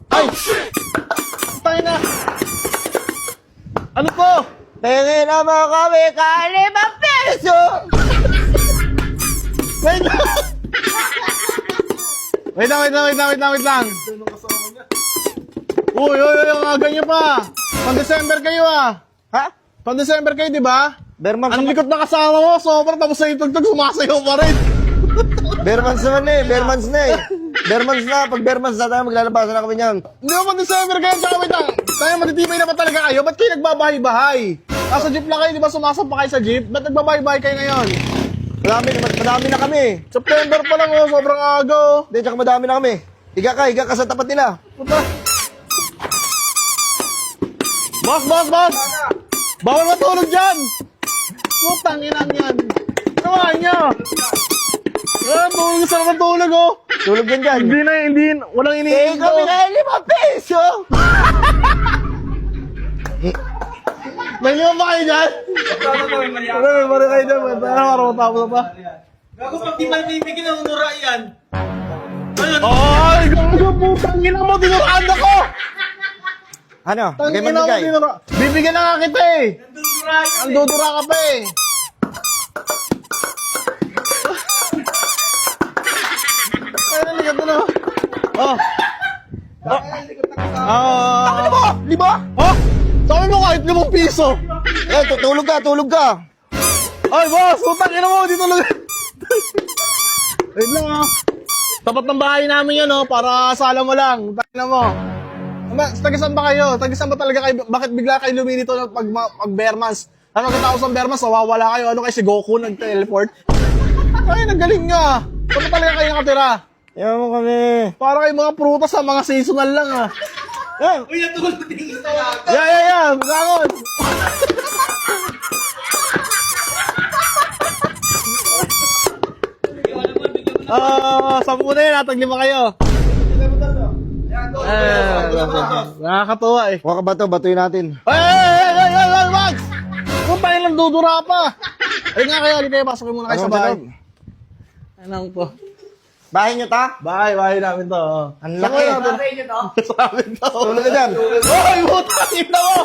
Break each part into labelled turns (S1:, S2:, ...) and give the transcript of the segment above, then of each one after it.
S1: Ay! Tayo na! Ano po?
S2: Tingin naman kami ₱5.
S1: Wait lang! Wait lang. Uy, ang aga nyo pa. Pan-December kayo ah.
S2: Ha?
S1: Pan-December kayo, di ba?
S2: Bermans
S1: Ang likot na kasama mo, sobrang tapos sa itugtog, sumasayaw pa rin.
S2: Bermans naman eh. Bermans na eh. Bermans na. Pag Bermans na tayo, maglalabasan na kami niyan.
S1: Hindi mo pan-December kayo, tsaka wait lang. Tayo matitibay na ba talaga kayo? Ba't kayo nagbabahay-bahay? Nasa jeep lang kayo, di ba sumasamba kayo sa jeep? Ba't nagbabahay-bahay kayo ngayon?
S2: Madami na kami.
S1: September pa lang oh, sobrang aga oh.
S2: Hindi, tsaka madami na kami. Higa ka sa tapat nila.
S1: Puta. Boss! Bawal matulog dyan! Putang inang yan. Samahan nyo! Tulog sa naman tulog oh.
S2: Tulog yan dyan.
S1: Hindi, walang iniinto.
S2: Kami na ₱5.
S1: May lima ba kayo dyan? May pare kayo dyan. Para matapos na pa.
S3: Gago pag di man bibigyan ng unura yan. Ayun.
S1: Ay, gago putang ina mo, dinuraan ako!
S2: Ano? Bigay
S1: Tangina mo,
S2: magbigay.
S1: dinuraan. Bibigyan na nga kita eh.
S3: Unura yan.
S1: Ang dudura ka pa eh. Ay, naligat na. Oh.
S2: Di ba?
S1: Oh! Sabi mo kahit ₱5.
S2: Eh, tulog ka.
S1: Ay, boss! Putang ina mo, dito lang. Wait lang ah. Tapat ng bahay namin yan oh, para sala mo lang. Putang ina mo. Tagisan ba kayo? Tagisan ba talaga kayo? Bakit bigla kayo luminito pag Bermans? Ano katapos ng Bermans, nawawala kayo. Ano kayo si Goku nag-teleport? Ay, nagaling nga. Saan ba talaga kayo nakatira?
S2: Ayaw mo kami.
S1: Para kayo mga prutas sa mga seasonal lang ah. Eh,
S3: Uy, natulog din sa lahat.
S1: yeah. Bangon. Sampu na yun, natag-5 kayo. Nakakatuwa eh.
S2: Huwag ka ba ito? Batuin natin.
S1: Ay, Max! Kung tayo lang dudura pa. Ay nga kayo, halika kayo, pasokin muna kayo sa bahay. Anong po?
S2: Bahay nyo ta?
S1: Bahay namin to. Oh.
S2: Ang laki.
S3: Tatay niyo to?
S1: Sa amin to.
S2: Tulog ka dyan.
S1: Hoy, puta! Tignan mo!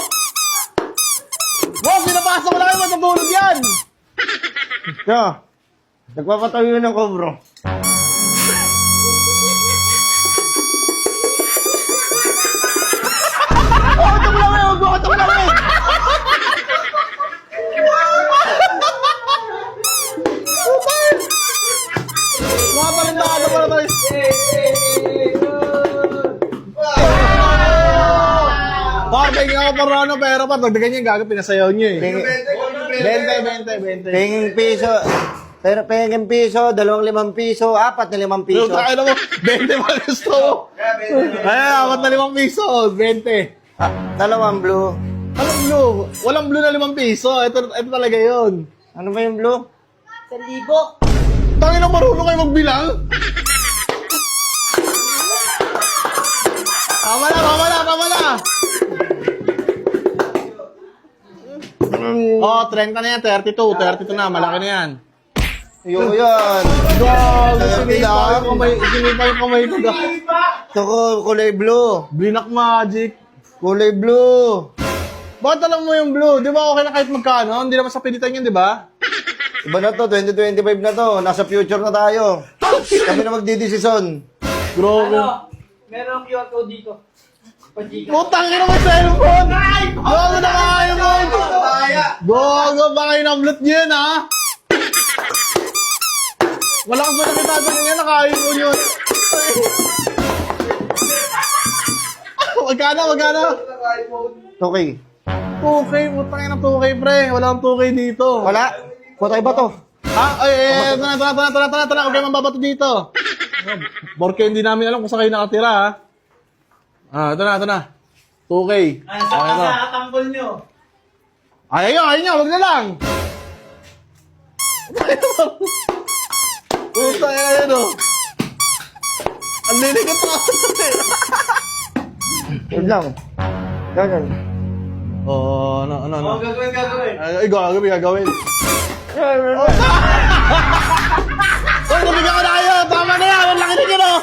S1: Boss, pinapasa mo na kayo, matutulog yan!
S2: Yo. Nagpapatayo ng kobro. Gutom lang eh!
S1: Mga talindado pa na tayo. Barbay nga ako para ano, pero pa, dagdagan niyo yung gagawin, pinasayaw niyo eh. 20.
S2: Penging piso. Pero penging piso, ₱5, 4 na ₱5.
S1: Yung kaya mo, 20 pa gusto mo. Ay, apat na ₱5, 20.
S2: Dalawang blue.
S1: Anong blue? Walang blue na ₱5. Ito talaga yun.
S2: Ano ba yung blue?
S3: 1,000.
S1: Tangin na marunong kayo magbilang. Tama na. Oh, 30 na yan, 32 na, malaki na yan.
S2: Yung yan.
S1: Gago, sinipa yung kamay ko.
S2: Ito ko, kulay blue.
S1: Black magic.
S2: Kulay blue.
S1: Bakit alam mo yung blue? Di ba okay na kahit magkano? Hindi naman sa pilitan yun, di ba?
S2: Iba na to, 2025 na to. Nasa future na tayo. Kami na magdidesisyon.
S1: Grabe.
S3: Meron ang QR code dito. Pagika.
S1: Putang ina mo cellphone! Gago na kayo mo! Gago, baka yung upload niyo yan, ha? Wala kang ba nakitago niya, nakain mo yun. Magkano?
S2: Okay.
S1: 2K, putang ina 2K, pre. Wala kang 2K dito.
S2: Wala? Patay ba to?
S1: Ha? Ay, tara. Huwag kayo mababato dito. Borke, hindi namin alam kung saan kayo nakatira, ha? Ito na. 2K.
S3: Sa tanggol nyo.
S1: Ayaw nyo. Huwag na lang. Puta, yan, oh. Ang liligat na.
S2: Yun lang. Ganyan.
S1: Oh, ano.
S3: Oh, gagawin.
S1: Ay, gagawin. Uy, nabigyan ko na kayo. Tama na yan. Ang laki na yun, oh.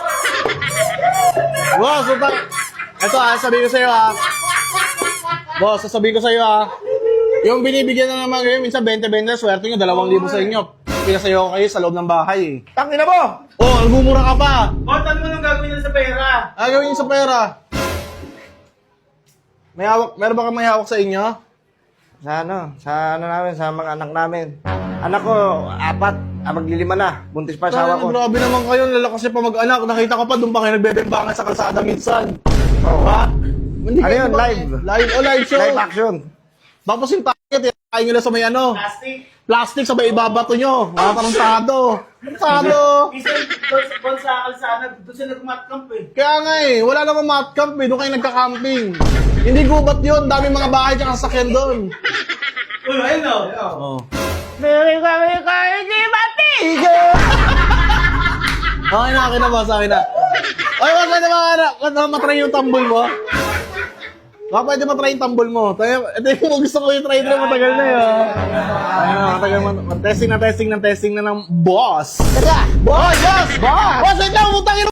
S1: Wow, Ito sasabihin ko sa'yo Boss, sasabihin ko sa'yo yung binibigyan na naman kayo, minsan 20-20, swerte nyo, 2,000 sa inyo. Pinasayo kayo sa loob ng bahay
S2: Tangina mo!
S1: nagmumura ka pa.
S3: Boss, ano mo nang gagawin nila sa pera?
S1: Gagawin nyo sa pera. Meron ba kang may hawak sa inyo?
S2: Sa namin, sa mga anak namin. Anak ko, 4, maglilima na. Buntis pa asawa ko.
S1: Grabe naman kayo, lalakas niya pa mag-anak. Nakita ko pa, doon pa kayo nagbebembangan sa kalsada minsan. Ha? Hindi
S2: Ano
S1: kayo
S2: yun,
S1: ba-
S2: live?
S1: Live show.
S2: Live action.
S1: Tapos yung takit, kain nyo lang sa may
S3: Plastic.
S1: plastic sa may ibabato nyo. Mga tarantado.
S3: Isa doon sa kalsada, doon sila nagmatkamp eh.
S1: Kaya nga wala namang mat camp doon kayo nagka-camping. Hindi gubat yun, daming mga bahay tsaka sasakyan doon.
S3: Uy, ayun o.
S1: Oh.
S2: Hindi matigil!
S1: Okay na, akin na boss, akin na. Ay, wag ka na matry yung tambol mo. Baka pwede matry yung tambol mo. Ito yung gusto ko yung try na matagal na yun. Ayun, matagal mo. Testing na ng boss. Teka! Boss! Boss! Boss! Boss, wait lang, putang ina!